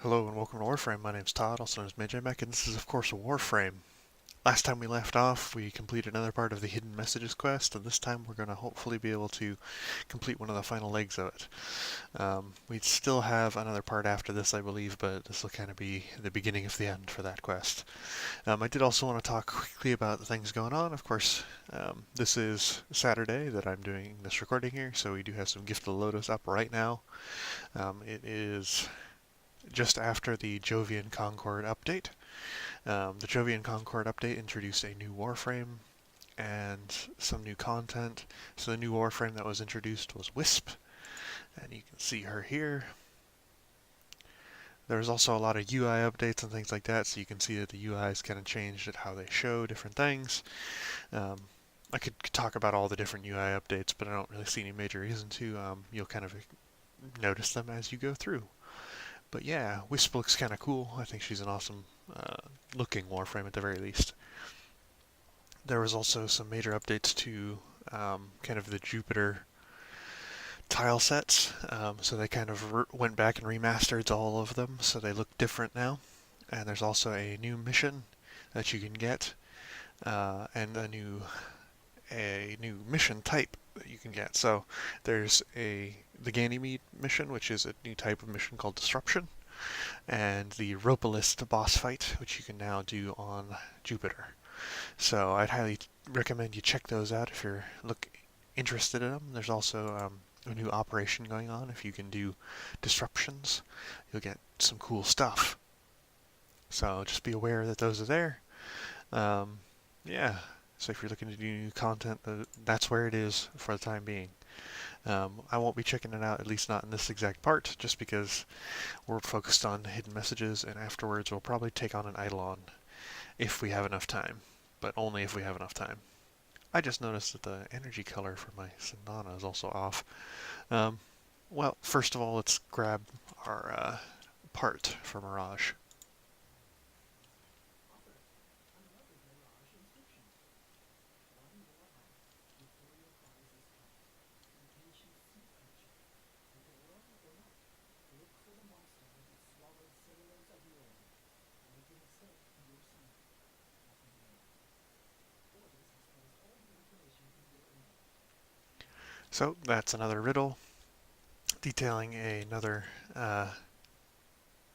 Hello and welcome to Warframe. My name's Todd, also known as MajMech, and this is of course Warframe. Last time we left off, we completed another part of the Hidden Messages quest, and this time we're going to hopefully be able to complete one of the final legs of it. We still have another part after this, I believe, but this will kind of be the beginning of the end for that quest. I did also want to talk quickly about the things going on. Of course, this is Saturday that I'm doing this recording here, so we do have some Gift of the Lotus up right now. It is just after the Jovian Concord update. The Jovian Concord update introduced a new Warframe and some new content. So the new Warframe that was introduced was Wisp, and you can see her here. There's also a lot of UI updates and things like that, so you can see that the UI's kind of changed at how they show different things. I could talk about all the different UI updates, but I don't really see any major reason to. You'll kind of notice them as you go through. But yeah, Wisp looks kind of cool. I think she's an awesome looking Warframe at the very least. There was also some major updates to kind of the Jupiter tile sets. So they kind of went back and remastered all of them, so they look different now. And there's also a new mission that you can get, and a new mission type that you can get. So there's the Ganymede mission, which is a new type of mission called Disruption, and the Ropalist boss fight, which you can now do on Jupiter. So I'd highly recommend you check those out if you're interested in them. There's also a new operation going on. If you can do disruptions, you'll get some cool stuff. So just be aware that those are there. Yeah, so if you're looking to do new content, that's where it is for the time being. I won't be checking it out, at least not in this exact part, just because we're focused on hidden messages, and afterwards we'll probably take on an Eidolon if we have enough time, but only if we have enough time. I just noticed that the energy color for my Sandana is also off. Well, first of all, let's grab our part for Mirage. So that's another riddle detailing another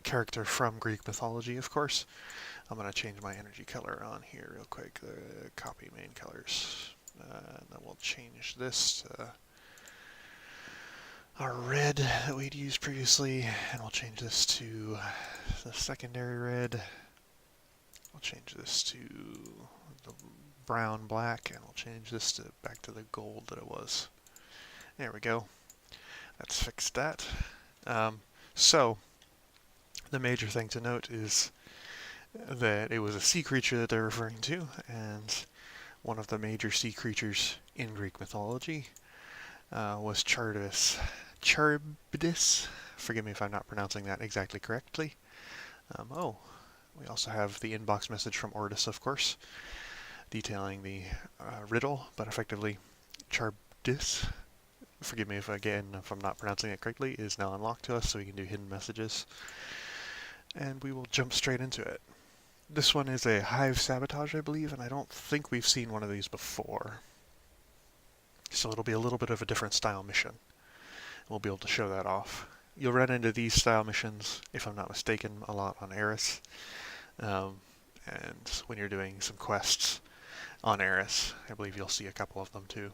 character from Greek mythology, of course. I'm going to change my energy color on here real quick. Copy main colors. And then we'll change this to our red that we'd used previously, and we'll change this to the secondary red. We'll change this to the brown black, and we'll change this to back to the gold that it was. There we go. Let's fix that. So the major thing to note is that it was a sea creature that they're referring to, and one of the major sea creatures in Greek mythology was Charybdis. Charybdis. Forgive me if I'm not pronouncing that exactly correctly. We also have the inbox message from Ortis, of course, detailing the riddle, but effectively Charybdis, forgive me if I'm not pronouncing it correctly, is now unlocked to us, so we can do hidden messages. And we will jump straight into it. This one is a hive sabotage, I believe, and I don't think we've seen one of these before. So it'll be a little bit of a different style mission. We'll be able to show that off. You'll run into these style missions, if I'm not mistaken, a lot on Eris. And when you're doing some quests on Eris, I believe you'll see a couple of them too.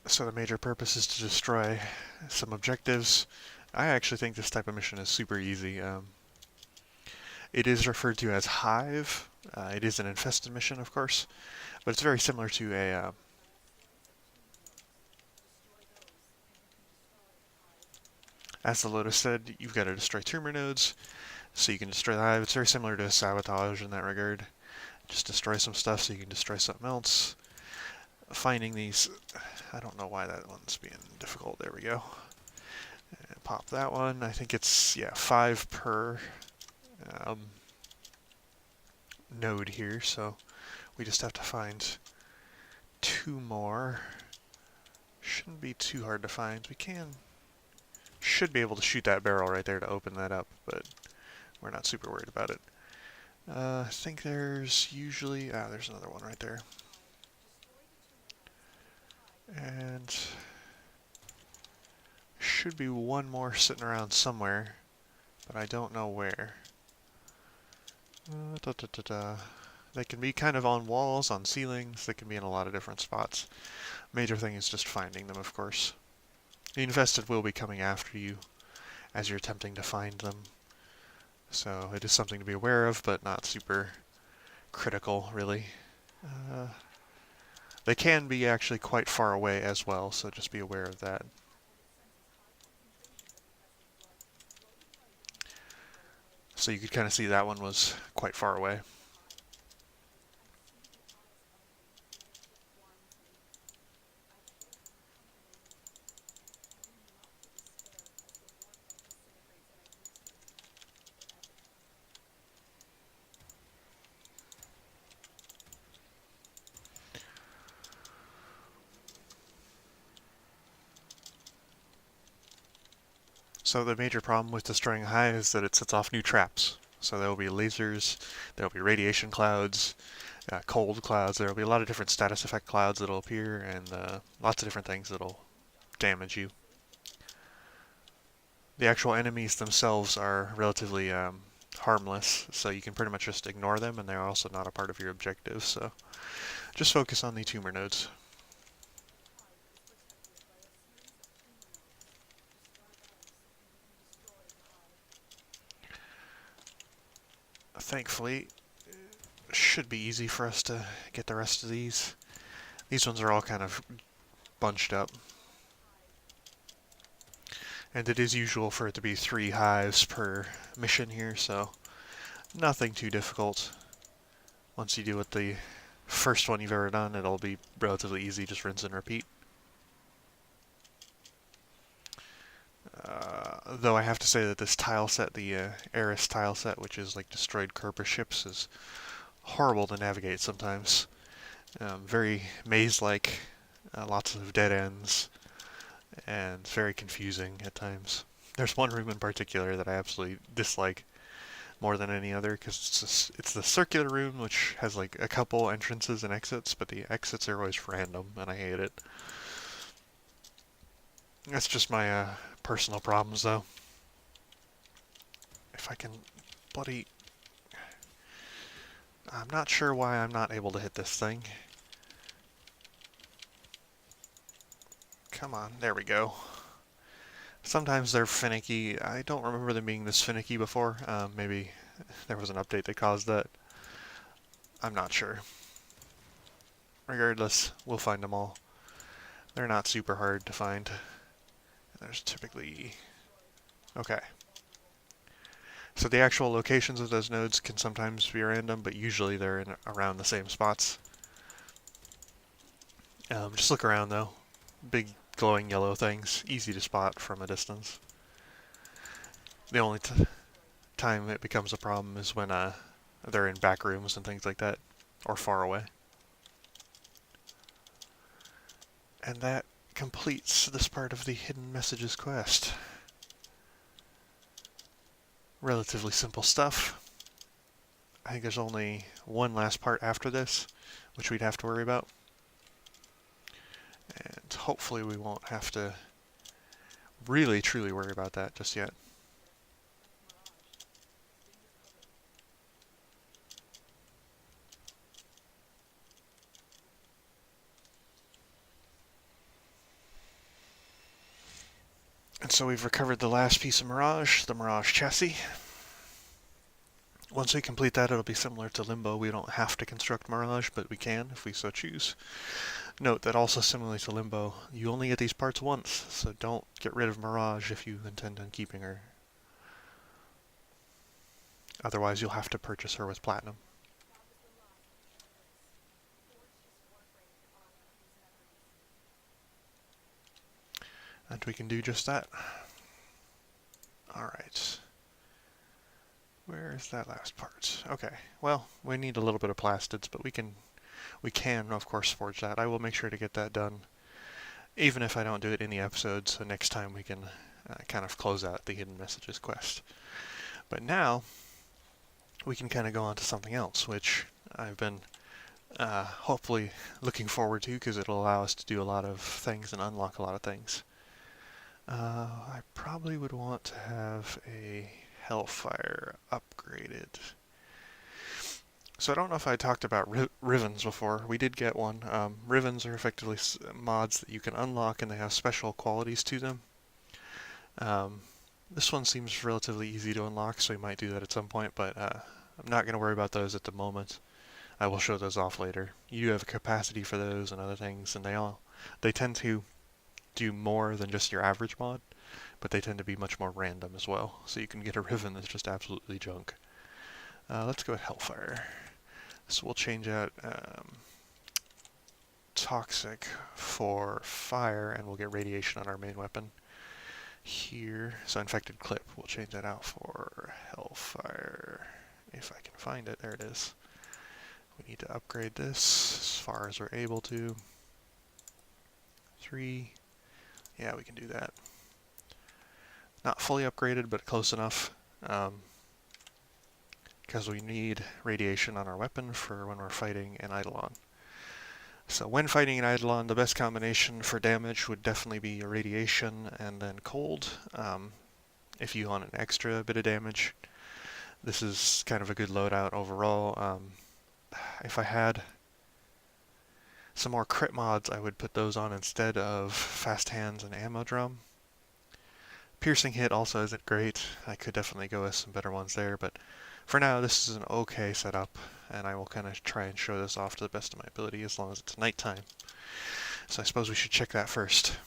So the major purpose is to destroy some objectives. I actually think this type of mission is super easy. It is referred to as Hive. It is an infested mission, of course, but it's very similar to a as the Lotus said, you've got to destroy tumor nodes, so you can destroy the hive. It's very similar to a sabotage in that regard. Just destroy some stuff so you can destroy something else. Finding these, I don't know why that one's being difficult. There we go. And pop that one. I think it's, yeah, 5 per. node here, so we just have to find 2 more. Shouldn't be too hard to find. Should be able to shoot that barrel right there to open that up, but we're not super worried about it. I think there's usually, there's another one right there. And should be one more sitting around somewhere, but I don't know where. They can be kind of on walls, on ceilings, they can be in a lot of different spots. Major thing is just finding them, of course. The infested will be coming after you as you're attempting to find them, so it is something to be aware of, but not super critical, really. They can be actually quite far away as well, so just be aware of that. So you could kind of see that one was quite far away. So the major problem with destroying a hive is that it sets off new traps. So there will be lasers, there will be radiation clouds, cold clouds, there will be a lot of different status effect clouds that will appear, and lots of different things that will damage you. The actual enemies themselves are relatively harmless, so you can pretty much just ignore them, and they're also not a part of your objective, so just focus on the tumor nodes. Thankfully, it should be easy for us to get the rest of these. These ones are all kind of bunched up. And it is usual for it to be 3 hives per mission here, so nothing too difficult. Once you do with the first one you've ever done, it'll be relatively easy, just rinse and repeat. Though I have to say that this tile set, the Eris tile set, which is like destroyed Kerber ships, is horrible to navigate sometimes. Very maze-like, lots of dead ends, and very confusing at times. There's one room in particular that I absolutely dislike more than any other, because it's the circular room, which has like a couple entrances and exits, but the exits are always random, and I hate it. That's just my personal problems, though. If I can bloody... I'm not sure why I'm not able to hit this thing. Come on, there we go. Sometimes they're finicky. I don't remember them being this finicky before. Maybe there was an update that caused that. I'm not sure. Regardless, we'll find them all. They're not super hard to find. There's typically... Okay. So the actual locations of those nodes can sometimes be random, but usually they're in around the same spots. Just look around though. Big glowing yellow things, easy to spot from a distance. The only time it becomes a problem is when they're in back rooms and things like that, or far away. And that completes this part of the Hidden Messages quest. Relatively simple stuff. I think there's only one last part after this, which we'd have to worry about. And hopefully we won't have to really truly worry about that just yet. And so we've recovered the last piece of Mirage, the Mirage chassis. Once we complete that, it'll be similar to Limbo. We don't have to construct Mirage, but we can if we so choose. Note that also similarly to Limbo, you only get these parts once, so don't get rid of Mirage if you intend on keeping her. Otherwise, you'll have to purchase her with Platinum. And we can do just that. Alright. Where is that last part? Okay, well, we need a little bit of plastids, but we can of course forge that. I will make sure to get that done, even if I don't do it in the episode, so next time we can kind of close out the hidden messages quest. But now we can kind of go on to something else, which I've been hopefully looking forward to, because it'll allow us to do a lot of things and unlock a lot of things. I probably would want to have a Hellfire upgraded. So I don't know if I talked about Rivens before. We did get one. Rivens are effectively mods that you can unlock, and they have special qualities to them. This one seems relatively easy to unlock, so we might do that at some point, but I'm not going to worry about those at the moment. I will show those off later. You have a capacity for those and other things, and they tend to do more than just your average mod, but they tend to be much more random as well. So you can get a Riven that's just absolutely junk. Let's go with Hellfire. So we'll change out Toxic for Fire, and we'll get Radiation on our main weapon here. So Infected Clip, we'll change that out for Hellfire. If I can find it, there it is. We need to upgrade this as far as we're able to. 3. Yeah, we can do that. Not fully upgraded, but close enough. Because we need radiation on our weapon for when we're fighting an Eidolon. So when fighting an Eidolon, the best combination for damage would definitely be radiation and then cold. If you want an extra bit of damage, this is kind of a good loadout overall. If I had some more crit mods, I would put those on instead of Fast Hands and Ammo Drum. Piercing Hit also isn't great. I could definitely go with some better ones there, but for now this is an okay setup, and I will kind of try and show this off to the best of my ability as long as it's nighttime. So I suppose we should check that first.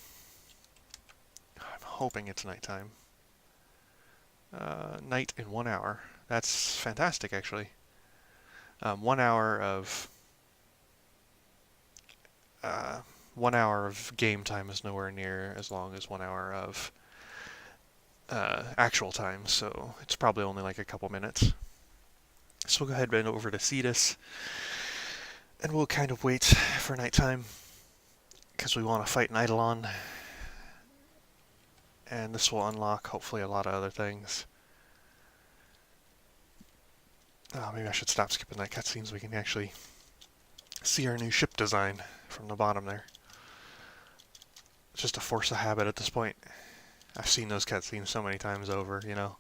I'm hoping it's nighttime. Night in 1 hour. That's fantastic, actually. 1 hour of 1 hour of game time is nowhere near as long as 1 hour of actual time, so it's probably only like a couple minutes. So we'll go ahead and over to Cetus, and we'll kind of wait for nighttime, because we want to fight an Eidolon, and this will unlock hopefully a lot of other things. Oh, maybe I should stop skipping that cutscene so we can actually see our new ship design from the bottom there. It's just a force of habit at this point. I've seen those cutscenes so many times over, you know.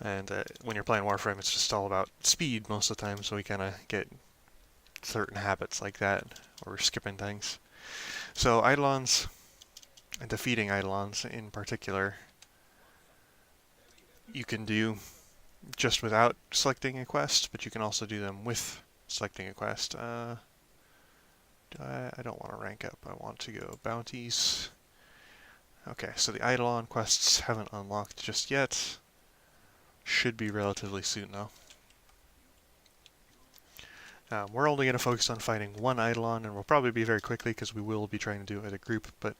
And when you're playing Warframe, it's just all about speed most of the time, so we kind of get certain habits like that, or we're skipping things. So Eidolons, and defeating Eidolons in particular, you can do just without selecting a quest, but you can also do them with selecting a quest. I don't want to rank up. I want to go bounties. Okay, so the Eidolon quests haven't unlocked just yet. Should be relatively soon, though. We're only going to focus on fighting one Eidolon, and we'll probably be very quickly because we will be trying to do it as a group. But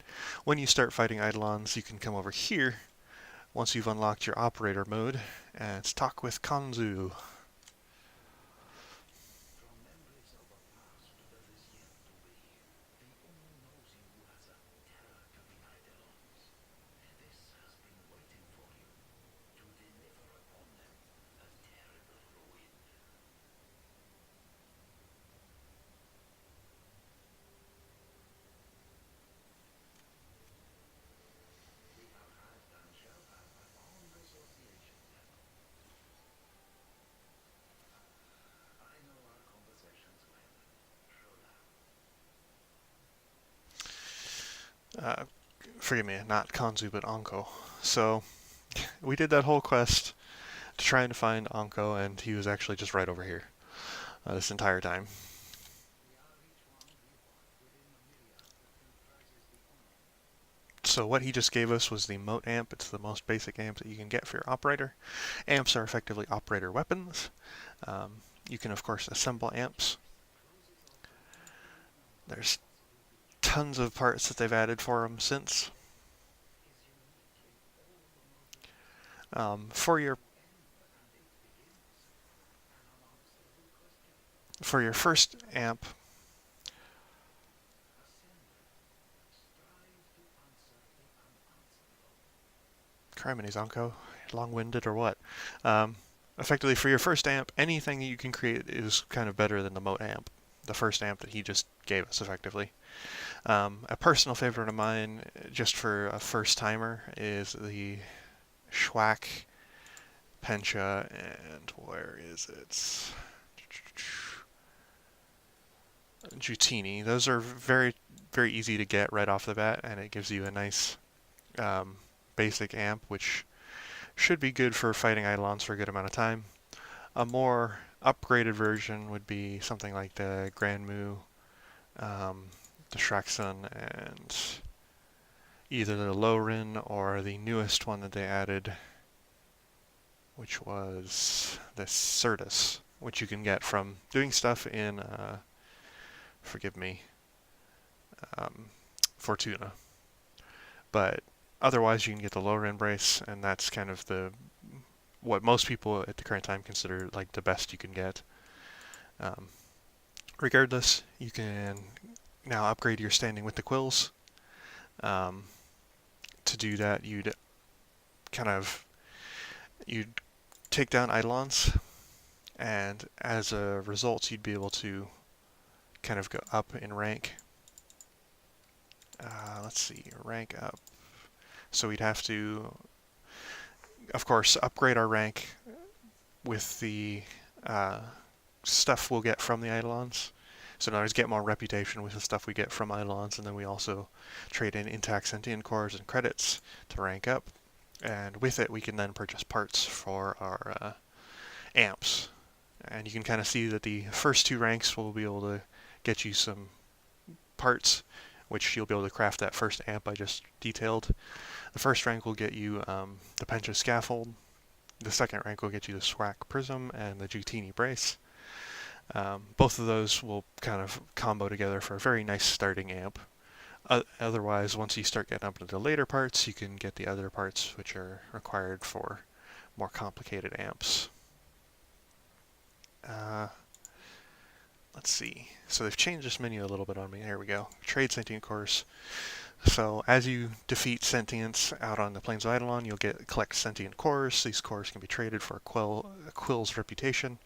when you start fighting Eidolons, you can come over here once you've unlocked your operator mode, and it's talk with Kanzu. Forgive me, not Kanzu, but Anko. So, we did that whole quest to try and find Anko, and he was actually just right over here this entire time. So what he just gave us was the Mote Amp. It's the most basic amp that you can get for your operator. Amps are effectively operator weapons. You can, of course, assemble amps. There's tons of parts that they've added for them since. For your For your first amp, criminy Zonko, long-winded or what? Um, Effectively, for your first amp, anything that you can create is kind of better than the Mote amp, the first amp that he just gave us, effectively. A personal favorite of mine, just for a first timer, is the Schwack Pencha, and where is it? Jutini. Those are very, very easy to get right off the bat, and it gives you a nice um, basic amp, which should be good for fighting Eidolons for a good amount of time. A more upgraded version would be something like the Grand Mu, the Shraksun, and either the Lowrin or the newest one that they added, which was the Certus, which you can get from doing stuff in, forgive me, Fortuna. But otherwise, you can get the Lowrin brace, and that's kind of what most people at the current time consider like the best you can get. Um, Regardless, you can now upgrade your standing with the quills. Um, to do that, you'd take down Eidolons, and as a result, you'd be able to kind of go up in rank. Let's see, rank up. So we'd have to, of course, upgrade our rank with the stuff we'll get from the Eidolons. So in other words, get more reputation with the stuff we get from Eidolons, and then we also trade in intact sentient cores and credits to rank up. And with it, we can then purchase parts for our amps. And you can kind of see that the first two ranks will be able to get you some parts, which you'll be able to craft that first amp I just detailed. The first rank will get you the Pencha Scaffold. The second rank will get you the Schwack Prism and the Jutini Brace. Both of those will kind of combo together for a very nice starting amp. Otherwise, once you start getting up into the later parts, you can get the other parts which are required for more complicated amps. Let's see. So they've changed this menu a little bit on me. There we go. Trade sentient cores. So as you defeat sentients out on the plains of Eidolon, you'll collect sentient cores. These cores can be traded for a quill's reputation,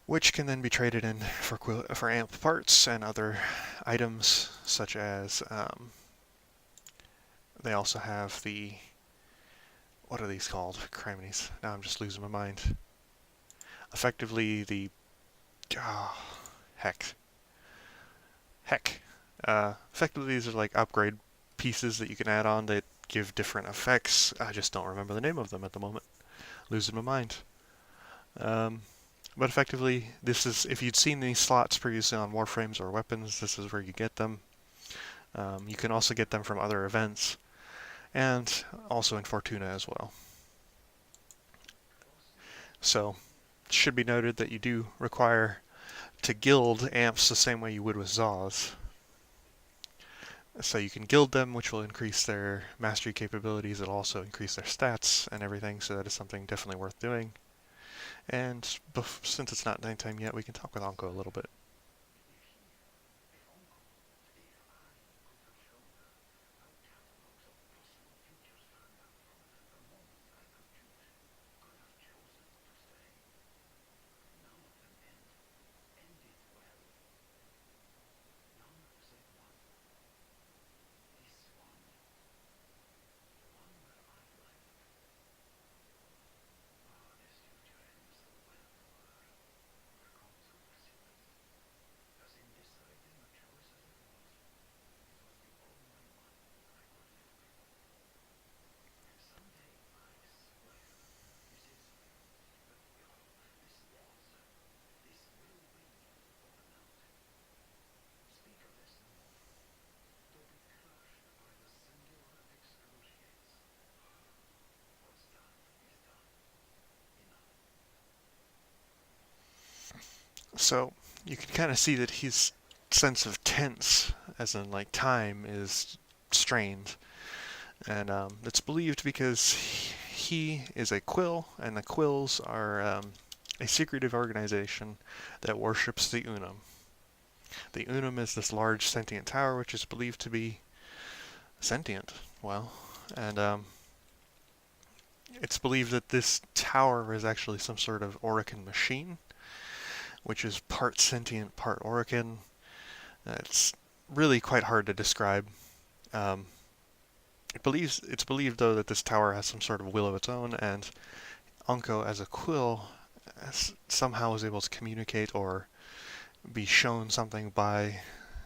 which can then be traded in for amp parts and other items, such as they also have the, what are these called? Criminies. Now I'm just losing my mind. Effectively the, heck. Effectively these are like upgrade pieces that you can add on that give different effects. I just don't remember the name of them at the moment. Losing my mind. But effectively, this is, if you'd seen these slots previously on Warframes or weapons, this is where you get them. You can also get them from other events, and also in Fortuna as well. So, it should be noted that you do require to guild amps the same way you would with Zaws. So you can guild them, which will increase their mastery capabilities. It'll also increase their stats and everything, so that is something definitely worth doing. And since it's not nighttime yet, we can talk with Anko a little bit. So you can kind of see that his sense of tense, as in like time, is strained. And it's believed because he is a quill, and the quills are a secretive organization that worships the Unum. The Unum is this large sentient tower which is believed to be sentient. Well, and it's believed that this tower is actually some sort of Orokin machine, which is part sentient, part Orokin. It's really quite hard to describe. Um, it's believed though that this tower has some sort of will of its own, and Anko as a quill somehow was able to communicate or be shown something by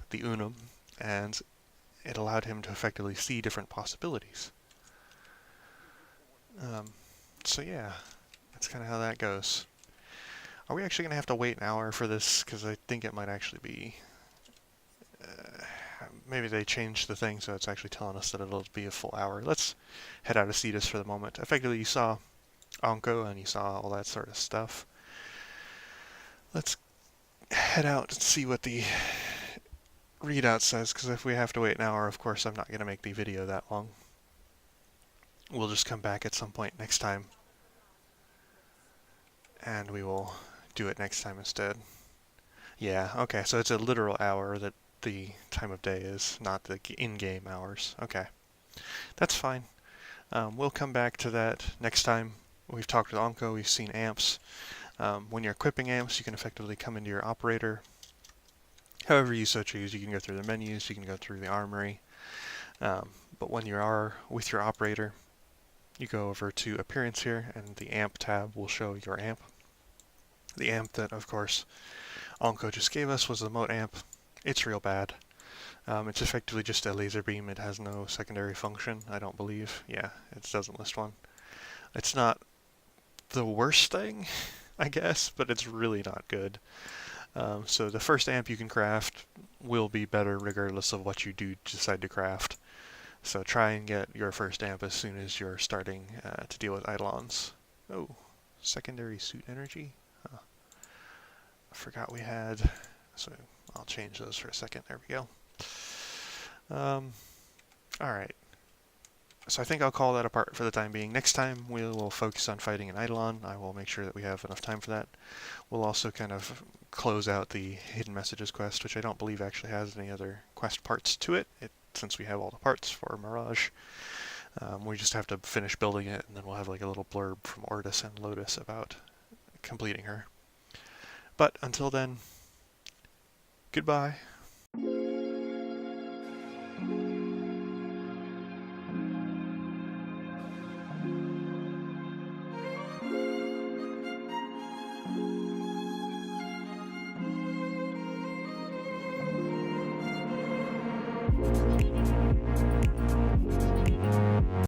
the Unum, and it allowed him to effectively see different possibilities. Um, so yeah, that's kind of how that goes. Are we actually going to have to wait an hour for this? Because I think it might actually be... maybe they changed the thing so it's actually telling us that it'll be a full hour. Let's head out of Cetus for the moment. Effectively, you saw Anko and you saw all that sort of stuff. Let's head out and see what the readout says, because if we have to wait an hour, of course I'm not going to make the video that long. We'll just come back at some point next time, and we will do it next time instead. Yeah, okay, so it's a literal hour that the time of day is, not the in-game hours. Okay, that's fine. We'll come back to that next time. We've talked with Anko, we've seen amps. When you're equipping amps, you can effectively come into your operator. However you so choose, you can go through the menus, you can go through the armory. But when you are with your operator, you go over to appearance here, and the amp tab will show your amp. The amp that, of course, Anko just gave us was the mote amp. It's real bad. It's effectively just a laser beam. It has no secondary function, I don't believe. Yeah, it doesn't list one. It's not the worst thing, I guess, but it's really not good. So the first amp you can craft will be better regardless of what you do decide to craft. So try and get your first amp as soon as you're starting to deal with Eidolons. Oh, secondary suit energy? Huh. I forgot we had, so I'll change those for a second. There we go. Alright. So I think I'll call that apart for the time being. Next time we will focus on fighting an Eidolon. I will make sure that we have enough time for that. We'll also kind of close out the Hidden Messages quest, which I don't believe actually has any other quest parts to it, since we have all the parts for Mirage. We just have to finish building it, and then we'll have like a little blurb from Ortis and Lotus about completing her. But until then, goodbye.